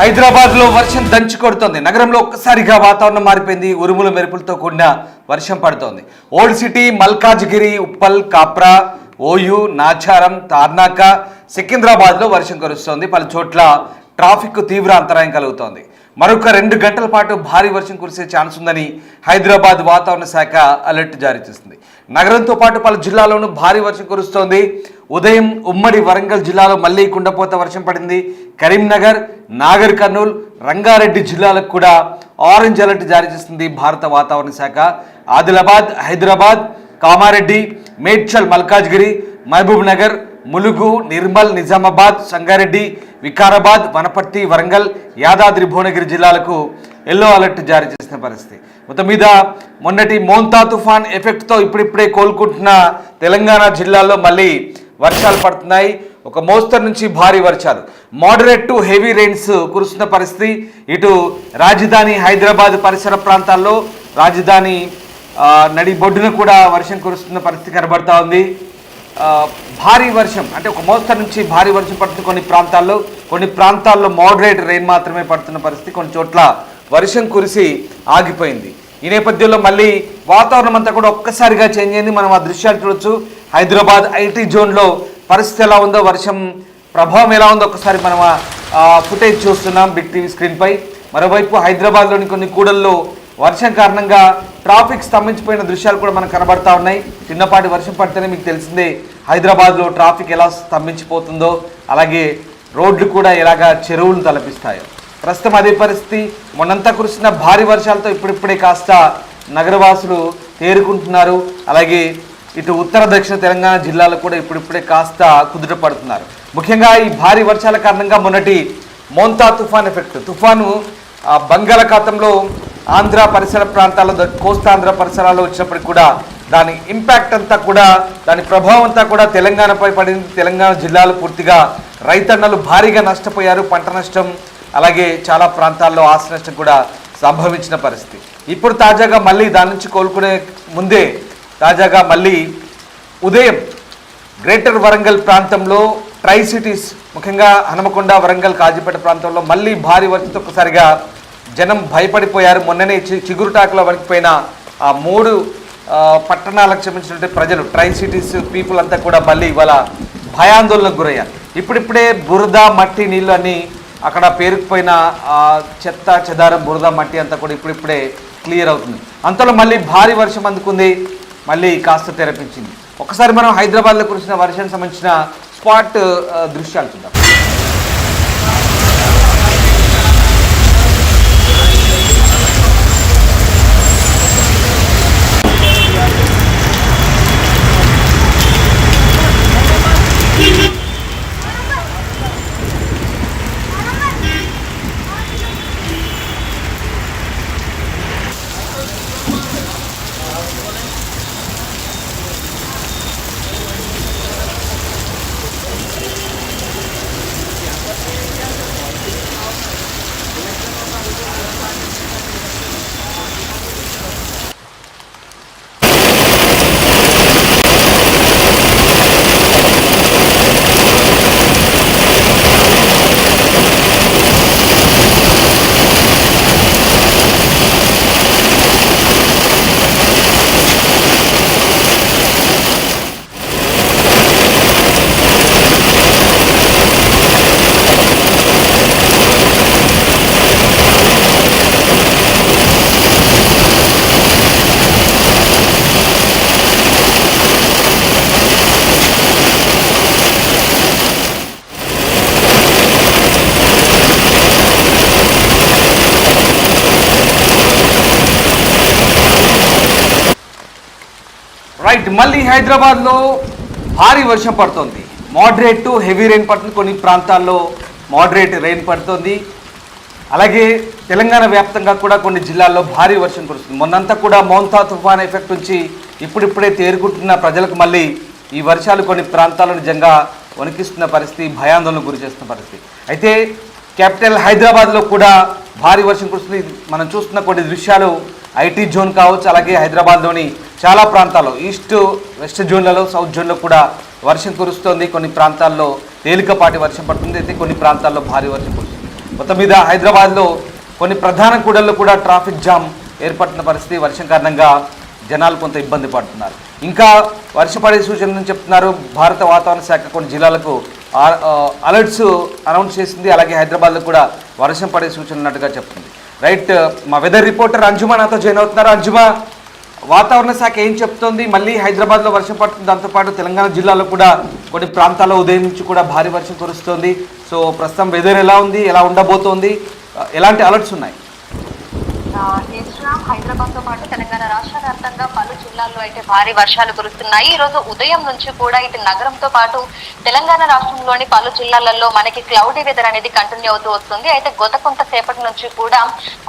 హైదరాబాద్లో వర్షం దంచి కొడుతోంది. నగరంలో ఒక్కసారిగా వాతావరణం మారిపోయింది. ఉరుముల మెరుపులతో కూడిన వర్షం పడుతోంది. Old city, Malkajgiri, Uppal, Kapra, OU, Nacharam, Tarnaka, సికింద్రాబాద్లో వర్షం కురుస్తోంది. పలు చోట్ల ట్రాఫిక్ తీవ్ర అంతరాయం కలుగుతోంది. మరొక 2 గంటల పాటు భారీ వర్షం కురిసే ఛాన్స్ ఉందని హైదరాబాద్ వాతావరణ శాఖ అలర్ట్ జారీ చేసింది. నగరంతో పాటు పలు జిల్లాల్లోనూ భారీ వర్షం కురుస్తోంది. ఉదయం ఉమ్మడి వరంగల్ జిల్లాలో మళ్లీ కుండపోత వర్షం పడింది. కరీంనగర్, నాగర్ కర్నూల్, రంగారెడ్డి జిల్లాలకు కూడా ఆరెంజ్ అలర్ట్ జారీ చేసింది భారత వాతావరణ శాఖ. ఆదిలాబాద్, హైదరాబాద్, కామారెడ్డి, మేడ్చల్, మల్కాజ్గిరి, మహబూబ్ నగర్, ములుగు, నిర్మల్, నిజామాబాద్, సంగారెడ్డి, వికారాబాద్, వనపర్తి, వరంగల్, యాదాద్రి భువనగిరి జిల్లాలకు ఎల్లో అలర్ట్ జారీ చేసిన పరిస్థితి. మొత్తం మీద మొన్నటి మోంతా తుఫాన్ ఎఫెక్ట్తో ఇప్పుడిప్పుడే కోలుకుంటున్న తెలంగాణ జిల్లాల్లో మళ్ళీ వర్షాలు పడుతున్నాయి. ఒక మోస్తరు నుంచి భారీ వర్షాలు, మోడరేట్ టు హెవీ రెయిన్స్ కురుస్తున్న పరిస్థితి. ఇటు రాజధాని హైదరాబాద్ పరిసర ప్రాంతాల్లో, రాజధాని నడిబొడ్డున కూడా వర్షం కురుస్తున్న పరిస్థితి కనబడతా ఉంది. భారీ వర్షం అంటే ఒక మోస్తరు నుంచి భారీ వర్షం పడుతుంది కొన్ని ప్రాంతాల్లో మోడరేట్ రెయిన్ మాత్రమే పడుతున్న పరిస్థితి. కొన్ని చోట్ల వర్షం కురిసి ఆగిపోయింది. ఈ నేపథ్యంలో మళ్ళీ వాతావరణం అంతా కూడా ఒక్కసారిగా చేంజ్ అయింది. మనం ఆ దృశ్యాలు చూడొచ్చు. హైదరాబాద్ ఐటీ జోన్లో పరిస్థితి ఎలా ఉందో, వర్షం ప్రభావం ఎలా ఉందో ఒక్కసారి మనం ఫుటేజ్ చూస్తున్నాం బిగ్ టీవీ స్క్రీన్పై. మరోవైపు హైదరాబాద్లోని కొన్ని కూడల్లో వర్షం కారణంగా ట్రాఫిక్ స్తంభించిపోయిన దృశ్యాలు కూడా మనకు కనబడతా ఉన్నాయి. చిన్నపాటి వర్షం పడితేనే మీకు తెలిసిందే హైదరాబాద్లో ట్రాఫిక్ ఎలా స్తంభించిపోతుందో, అలాగే రోడ్లు కూడా ఎలాగా చెరువులు తలపిస్తాయో. ప్రస్తుతం అదే పరిస్థితి. మొన్నంతా కురిసిన భారీ వర్షాలతో ఇప్పుడిప్పుడే కాస్త నగరవాసులు తేరుకుంటున్నారు. అలాగే ఇటు ఉత్తర దక్షిణ తెలంగాణ జిల్లాలో కూడా ఇప్పుడిప్పుడే కాస్త కుదుట పడుతున్నారు. ముఖ్యంగా ఈ భారీ వర్షాల కారణంగా మొన్నటి మోంతా తుఫాన్ ఎఫెక్ట్, తుఫాను బంగాళాఖాతంలో ఆంధ్ర పరిసర ప్రాంతాల్లో, కోస్తాంధ్ర పరిసరాల్లో వచ్చినప్పటికి కూడా దాని ఇంపాక్ట్ అంతా కూడా, దాని ప్రభావం అంతా కూడా తెలంగాణపై పడింది. తెలంగాణ జిల్లాలు పూర్తిగా రైతన్నలు భారీగా నష్టపోయారు. పంట నష్టం, అలాగే చాలా ప్రాంతాల్లో ఆస్తి నష్టం కూడా సంభవించిన పరిస్థితి. ఇప్పుడు తాజాగా మళ్ళీ దాని నుంచి కోలుకునే ముందే తాజాగా మళ్ళీ ఉదయం గ్రేటర్ వరంగల్ ప్రాంతంలో ట్రై సిటీస్, ముఖ్యంగా హనుమకొండ, వరంగల్, కాజీపేట ప్రాంతంలో మళ్ళీ భారీ వర్షంతో ఒక్కసారిగా జనం భయపడిపోయారు. మొన్ననే చిగురుటాకులో వణికిపోయిన ఆ 3 పట్టణాలకు సంబంధించినటువంటి ప్రజలు, ట్రై సిటీస్ పీపుల్ అంతా కూడా మళ్ళీ ఇవాళ భయాందోళనకు గురయ్యారు. ఇప్పుడిప్పుడే బురద, మట్టి, నీళ్ళు అన్నీ అక్కడ పేరుకుపోయిన చెత్త చెదారం, బురద, మట్టి అంతా కూడా ఇప్పుడిప్పుడే క్లియర్ అవుతుంది. అంతలో మళ్ళీ భారీ వర్షం అందుకుంది, మళ్ళీ కాస్త తెరపించింది. ఒకసారి మనం హైదరాబాద్లో కురిసిన వర్షానికి సంబంధించిన స్పాట్ దృశ్యాలు చూద్దాం. రైట్, మళ్ళీ హైదరాబాద్లో భారీ వర్షం పడుతుంది. మోడరేట్ టు హెవీ రెయిన్ పడుతుంది. కొన్ని ప్రాంతాల్లో మోడరేట్ రెయిన్ పడుతుంది. అలాగే తెలంగాణ వ్యాప్తంగా కూడా కొన్ని జిల్లాల్లో భారీ వర్షం కురుస్తుంది. మొన్నంతా కూడా మోంతా తుఫాన్ ఎఫెక్ట్ నుంచి ఇప్పుడిప్పుడే తేరుకుంటున్న ప్రజలకు మళ్ళీ ఈ వర్షాలు కొన్ని ప్రాంతాల్లో నిజంగా వణికిస్తున్న పరిస్థితి, భయాందోళనకు గురి చేస్తున్న పరిస్థితి. అయితే క్యాపిటల్ హైదరాబాద్లో కూడా భారీ వర్షం కురుస్తుంది. మనం చూస్తున్న కొన్ని దృశ్యాలు ఐటీ జోన్ కావచ్చు, అలాగే హైదరాబాద్లోని చాలా ప్రాంతాల్లో ఈస్ట్ వెస్ట్ జోన్లలో, సౌత్ జోన్లో కూడా వర్షం కురుస్తోంది. కొన్ని ప్రాంతాల్లో తేలికపాటి వర్షం పడుతుంది, అయితే కొన్ని ప్రాంతాల్లో భారీ వర్షం కురుస్తుంది. మొత్తం మీద హైదరాబాద్లో కొన్ని ప్రధాన కూడళ్లు కూడా ట్రాఫిక్ జామ్ ఏర్పడుతున్న పరిస్థితి. వర్షం కారణంగా జనాలు కొంత ఇబ్బంది పడుతున్నారు. ఇంకా వర్షపడే సూచనలు చెప్తున్నారు. భారత వాతావరణ శాఖ కొన్ని జిల్లాలకు అలర్ట్స్ అనౌన్స్ చేసింది. అలాగే హైదరాబాద్లో కూడా వర్షం పడే సూచనలు ఉన్నట్టుగా చెప్తుంది. రైట్, మా వెదర్ రిపోర్టర్ అంజుమా నాతో జాయిన్ అవుతున్నారు. అంజుమా, వాతావరణ శాఖ ఏం చెప్తోంది? మళ్ళీ హైదరాబాద్లో వర్షం పడుతుంది, దాంతోపాటు తెలంగాణ జిల్లాలో కూడా కొన్ని ప్రాంతాల్లో ఉదయం నుంచి కూడా భారీ వర్షం కురుస్తోంది. సో ప్రస్తుతం వెదర్ ఎలా ఉంది, ఎలా ఉండబోతోంది, ఎలాంటి అలర్ట్స్ ఉన్నాయి? హైదరాబాద్ తో పాటు తెలంగాణ రాష్ట్ర వ్యాప్తంగా పలు జిల్లాల్లో అయితే భారీ వర్షాలు కురుస్తున్నాయి. ఈ రోజు ఉదయం నుంచి కూడా ఇటు నగరంతో పాటు తెలంగాణ రాష్ట్రంలోని పలు జిల్లాలలో మనకి క్లౌడీ వెదర్ అనేది కంటిన్యూ అవుతూ వస్తుంది. అయితే గత కొంతసేపటి నుంచి కూడా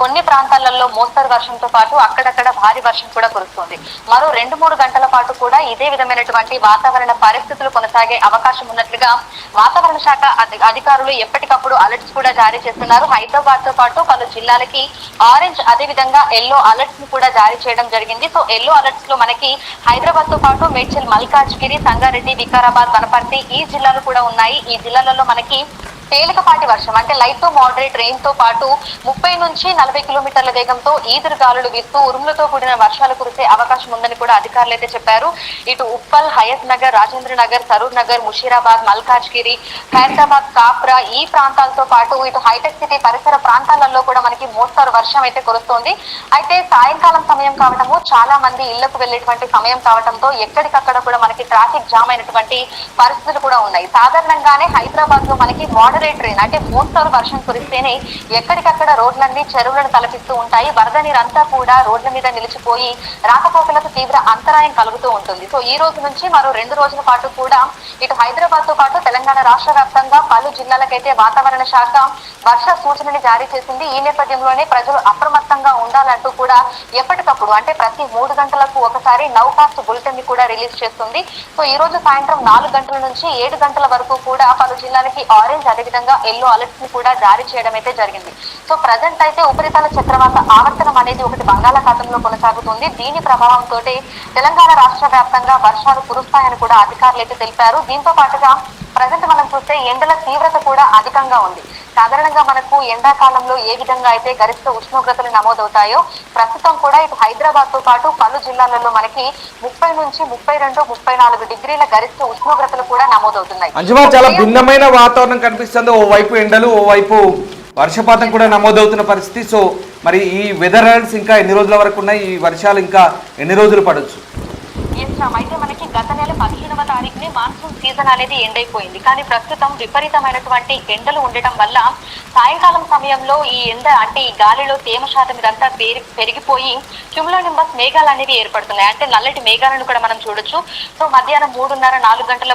కొన్ని ప్రాంతాలలో మోస్తరు వర్షంతో పాటు అక్కడక్కడ భారీ వర్షం కూడా కురుస్తుంది. మరో 2-3 గంటల పాటు కూడా ఇదే విధమైనటువంటి వాతావరణ పరిస్థితులు కొనసాగే అవకాశం ఉన్నట్లుగా వాతావరణ శాఖ అధికారులు ఎప్పటికప్పుడు అలర్ట్స్ కూడా జారీ చేస్తున్నారు. హైదరాబాద్ తో పాటు పలు జిల్లాలకి ఆరెంజ్, అదే విధంగా ఎల్లో అలర్ట్స్ ని కూడా జారీ చేయడం జరిగింది. సో ఎల్లో అలర్ట్స్ లో మనకి హైదరాబాద్ తో పాటు మేడ్చల్, మల్కాజ్గిరి, సంగారెడ్డి, వికారాబాద్, వనపర్తి ఈ జిల్లాలు కూడా ఉన్నాయి. ఈ జిల్లాలలో మనకి తేలికపాటి వర్షం అంటే లైట్ టు మోడరేట్ రెయిన్ తో పాటు 30 నుంచి 40 కిలోమీటర్ల వేగంతో ఈదురు గాలులు వీస్తూ ఉరుములతో కూడిన వర్షాలు కురిసే అవకాశం ఉందని కూడా అధికారులు అయితే చెప్పారు. ఇటు ఉప్పల్, హయత్ నగర్, రాజేంద్ర నగర్, సరూర్ నగర్, ముషీరాబాద్, మల్కాజ్గిరి, ఖైరతాబాద్, కాప్రా ఈ ప్రాంతాలతో పాటు ఇటు హైటెక్ సిటీ పరిసర ప్రాంతాలలో కూడా మనకి మోస్తరు వర్షం అయితే కురుస్తోంది. అయితే సాయంకాలం సమయం కావటము, చాలా మంది ఇళ్లకు వెళ్లేటువంటి సమయం కావటంతో ఎక్కడికక్కడ కూడా మనకి ట్రాఫిక్ జామ్ అయినటువంటి పరిస్థితులు కూడా ఉన్నాయి. సాధారణంగానే హైదరాబాద్ లో మనకి మోడరేట్ రెయిన్ అంటే మోస్తరు వర్షం కురిస్తేనే ఎక్కడికక్కడ రోడ్లన్నీ చెరువులను తలపిస్తూ ఉంటాయి. వరద నీరంతా కూడా రోడ్ల మీద నిలిచిపోయి రాకపోకలకు తీవ్ర అంతరాయం కలుగుతూ ఉంటుంది. సో ఈ రోజు నుంచి మరో 2 రోజుల పాటు కూడా ఇటు హైదరాబాద్ తో పాటు తెలంగాణ రాష్ట్ర వ్యాప్తంగా పలు జిల్లాలకైతే వాతావరణ శాఖ వర్ష సూచనని జారీ చేసింది. ఈ నేపథ్యంలోనే ప్రజలు అప్రమత్తంగా ఉండాలంటూ కూడా ఎప్పటికప్పుడు అంటే ప్రతి 3 గంటలకు ఒకసారి నౌకాస్ట్ బులెటిన్ ని కూడా రిలీజ్ చేస్తుంది. సో ఈ రోజు సాయంత్రం 4 గంటల నుంచి 7 గంటల వరకు కూడా పలు జిల్లాలకి ఆరెంజ్, అదేవిధంగా ఎల్లో అలర్ట్స్ ని కూడా జారీ చేయడం అయితే జరిగింది. సో ప్రజెంట్ అయితే ఉపరితల చక్రవాత ఆవర్తనం అనేది ఒకటి బంగాళాఖాతంలో కొనసాగుతుంది. దీని ప్రభావంతో తెలంగాణ రాష్ట్ర వ్యాప్తంగా వర్షాలు కురుస్తాయని కూడా అధికారులు అయితే తెలిపారు. దీంతో పాటుగా ప్రజెంట్ మనం చూస్తే ఎండల తీవ్రత కూడా అధికంగా ఉంది. సాధారణంగా మనకు ఎండాకాలంలో ఏ విధంగా అయితే గరిష్ట ఉష్ణోగ్రతలు నమోదవుతాయో ప్రస్తుతం కూడా ఇటు హైదరాబాద్ తో పాటు పలు జిల్లాలలో మనకి 30 నుంచి 32, 34 డిగ్రీల గరిష్ట ఉష్ణోగ్రతలు కూడా నమోదవుతున్నాయి. అంజుమా, చాలా భిన్నమైన వాతావరణం కనిపిస్తుంది. ఓవైపు ఎండలు, ఓవైపు వర్షపాతం కూడా నమోదవుతున్న పరిస్థితి. సో మరి ఈ వెదర్ అలర్ట్స్ ఇంకా ఎన్ని రోజుల వరకు ఉన్నాయి? ఈ వర్షాలు ఇంకా ఎన్ని రోజులు పడవచ్చు? అయితే మనకి గత నెల 15వ తారీఖునే మాన్సూన్ సీజన్ అనేది ఎండ్ అయిపోయింది. కానీ ప్రస్తుతం విపరీతమైనటువంటి ఎండలు ఉండటం వల్ల సాయంకాలం సమయంలో ఈ ఎండ అంటే ఈ గాలిలో తేమ శాతం ఇదంతా పెరిగిపోయి క్యుములోనింబస్ మేఘాలు అనేవి ఏర్పడుతున్నాయి. అంటే నల్లటి మేఘాలను కూడా మనం చూడొచ్చు. సో మధ్యాహ్నం 3:30-4 గంటల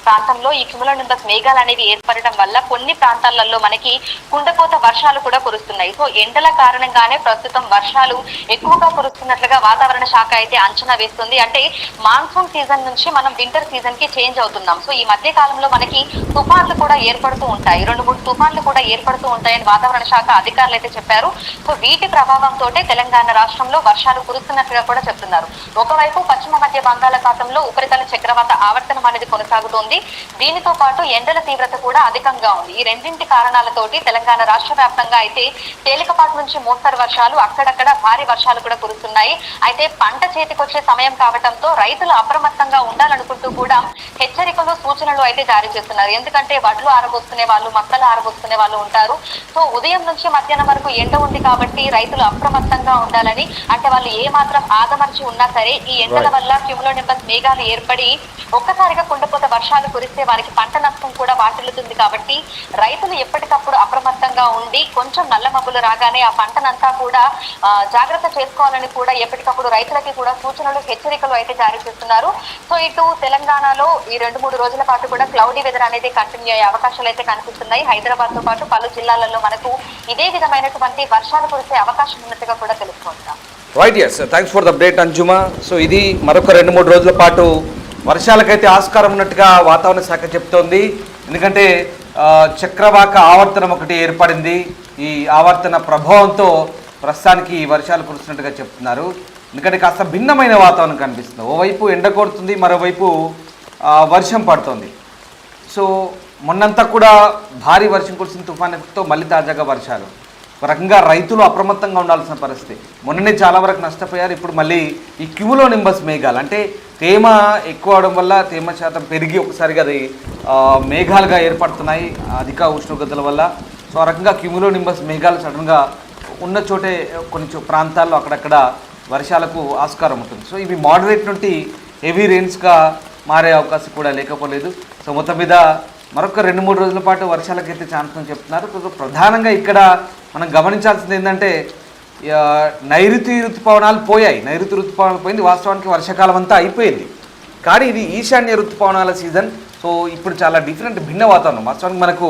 ప్రాంతంలో ఈ క్యుములోనింబస్ మేఘాలు అనేవి ఏర్పడటం వల్ల కొన్ని ప్రాంతాలలో మనకి కుండపోత వర్షాలు కూడా కురుస్తున్నాయి. సో ఎండల కారణంగానే ప్రస్తుతం వర్షాలు ఎక్కువగా కురుస్తున్నట్లుగా వాతావరణ శాఖ అయితే అంచనా వేస్తుంది. అంటే మాన్సూన్ సీజన్ నుంచి మనం వింటర్ సీజన్ కి చేంజ్ అవుతున్నాం. సో ఈ మధ్య కాలంలో మనకి తుఫాన్లు కూడా ఏర్పడుతూ ఉంటాయి. 2-3 తుఫాన్లు కూడా ఏర్పడుతూ ఉంటాయని వాతావరణ శాఖ అధికారులు అయితే చెప్పారు. సో వీటి ప్రభావంతో తెలంగాణ రాష్ట్రంలో వర్షాలు కురుస్తున్నట్లుగా కూడా చెప్తున్నారు. ఒకవైపు పశ్చిమ మధ్య బంగాళాఖాతంలో ఉపరితల చక్రవాత ఆవర్తనం అనేది కొనసాగుతోంది. దీనితో పాటు ఎండల తీవ్రత కూడా అధికంగా ఉంది. ఈ రెండింటి కారణాలతోటి తెలంగాణ రాష్ట్ర వ్యాప్తంగా అయితే తేలికపాటి నుంచి మోస్తరు వర్షాలు, అక్కడక్కడ భారీ వర్షాలు కూడా కురుస్తున్నాయి. అయితే పంట చేతికొచ్చే సమయం కావడంతో రైతులు అప్రమత్తంగా ఉండాలనుకుంటూ కూడా హెచ్చరికలు, సూచనలు అయితే జారీ చేస్తున్నారు. ఎందుకంటే వడ్లు ఆరబోసుకునే వాళ్ళు, మక్కలు ఆరబోసుకునే వాళ్ళు ఉంటారు. సో ఉదయం నుంచి మధ్యాహ్నం వరకు ఎండ ఉంది కాబట్టి రైతులు అప్రమత్తంగా ఉండాలని, అంటే వాళ్ళు ఏ మాత్రం ఆదమర్చి ఉన్నా సరే ఈ ఎండల వల్ల క్యుములోనింబస్ మేఘాలు ఏర్పడి ఒక్కసారిగా కుండపోత వర్షాలు కురిస్తే వారికి పంట నష్టం కూడా వాటిల్లుతుంది. కాబట్టి రైతులు ఎప్పటికప్పుడు అప్రమత్తంగా ఉండి కొంచెం నల్ల మబ్బులు రాగానే ఆ పంటనంతా కూడా జాగ్రత్త చేసుకోవాలని కూడా ఎప్పటికప్పుడు రైతులకి కూడా సూచనలు, హెచ్చరికలు అయితే జారీ చేస్తున్నారు. సో ఇటు తెలంగాణలో ఈ 2-3 రోజుల పాటు కూడా క్లౌడీ వెదర్ అనేది కంటిన్యూ అయ్యే అవకాశాలు అయితే కనిపిస్తున్నాయి. హైదరాబాద్ తో పాటు పలు జిల్లాలలో మనకు ఇదే విధమైనటువంటి వర్షాలు కురిసే అవకాశం ఉన్నట్టుగా కూడా తెలుసుకుంటాం. Right, yes, thanks for the update అంజుమా. సో ఇది మరొక 2-3 రోజుల పాటు వర్షాలకైతే ఆస్కారం ఉన్నట్టుగా వాతావరణ శాఖ చెప్తోంది. ఎందుకంటే చక్రవాక ఆవర్తనం ఒకటి ఏర్పడింది. ఈ ఆవర్తన ప్రభావంతో ప్రస్తుతానికి వర్షాలు కురుస్తున్నట్టుగా చెప్తున్నారు. ఎందుకంటే కాస్త భిన్నమైన వాతావరణం కనిపిస్తుంది. ఓవైపు ఎండ కొడుతుంది, మరోవైపు వర్షం పడుతుంది. సో మొన్నంతా కూడా భారీ వర్షం కురిసిన తుఫాన్ ఎఫెక్ట్తో మళ్ళీ తాజాగా వర్షాలు. ఒక రకంగా రైతులు అప్రమత్తంగా ఉండాల్సిన పరిస్థితి. మొన్ననే చాలా వరకు నష్టపోయారు. ఇప్పుడు మళ్ళీ ఈ క్యూములో నింబస్ మేఘాలు అంటే తేమ ఎక్కువ అవడం వల్ల తేమ శాతం పెరిగి ఒకసారిగా అది మేఘాలుగా ఏర్పడుతున్నాయి అధిక ఉష్ణోగ్రతల వల్ల. సో ఆ రకంగా క్యూములో నింబస్ మేఘాలు సడన్గా ఉన్న చోటే కొన్ని ప్రాంతాల్లో అక్కడక్కడ వర్షాలకు ఆస్కారం ఉంటుంది. సో ఇవి మోడరేట్ నుండి హెవీ రెయిన్స్గా మారే అవకాశం కూడా లేకపోలేదు. సో మొత్తం మీద మరొక 2-3 రోజుల పాటు వర్షాలకైతే ఛాన్స్ అని చెప్తున్నారు. ప్రధానంగా ఇక్కడ మనం గమనించాల్సింది ఏంటంటే నైరుతి ఋతుపవనాలు పోయాయి. నైరుతి ఋతుపవనాలు పోయింది. వాస్తవానికి వర్షాకాలం అంతా అయిపోయింది. కానీ ఇది ఈశాన్య ఋతుపవనాల సీజన్. సో ఇప్పుడు చాలా డిఫరెంట్ భిన్న వాతావరణం. వాస్తవానికి మనకు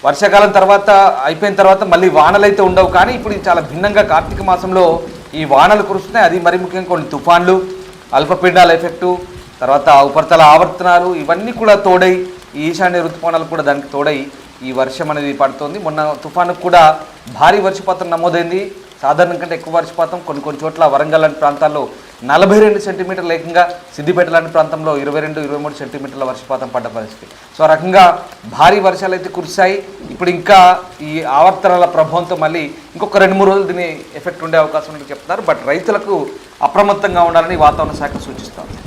వర్షాకాలం తర్వాత అయిపోయిన తర్వాత మళ్ళీ వానలు అయితే ఉండవు. కానీ ఇప్పుడు ఇది చాలా భిన్నంగా కార్తీక మాసంలో ఈ వానలు కురుస్తున్నాయి. అది మరి ముఖ్యంగా కొన్ని తుఫాన్లు, అల్పపీడనాల ఎఫెక్టు, తర్వాత ఉపరితల ఆవర్తనాలు ఇవన్నీ కూడా తోడై ఈ ఈశాన్య ఋతుపవనాలు కూడా దానికి తోడై ఈ వర్షం అనేది పడుతోంది. మొన్న తుఫానుకు కూడా భారీ వర్షపాతం నమోదైంది. సాధారణం కంటే ఎక్కువ వర్షపాతం కొన్ని చోట్ల వరంగల్ లాంటి ప్రాంతాల్లో 42 సెంటీమీటర్లు, ఏకంగా సిద్దిపేట లాంటి ప్రాంతంలో 22-23 సెంటీమీటర్ల వర్షపాతం పడ్డ పరిస్థితి. సో ఆ రకంగా భారీ వర్షాలు అయితే కురిశాయి. ఇప్పుడు ఇంకా ఈ ఆవర్తనాల ప్రభావంతో మళ్ళీ ఇంకొక 2-3 రోజులు దీని ఎఫెక్ట్ ఉండే అవకాశం ఉందని చెప్తున్నారు. బట్ రైతులకు అప్రమత్తంగా ఉండాలని వాతావరణ శాఖ సూచిస్తోంది.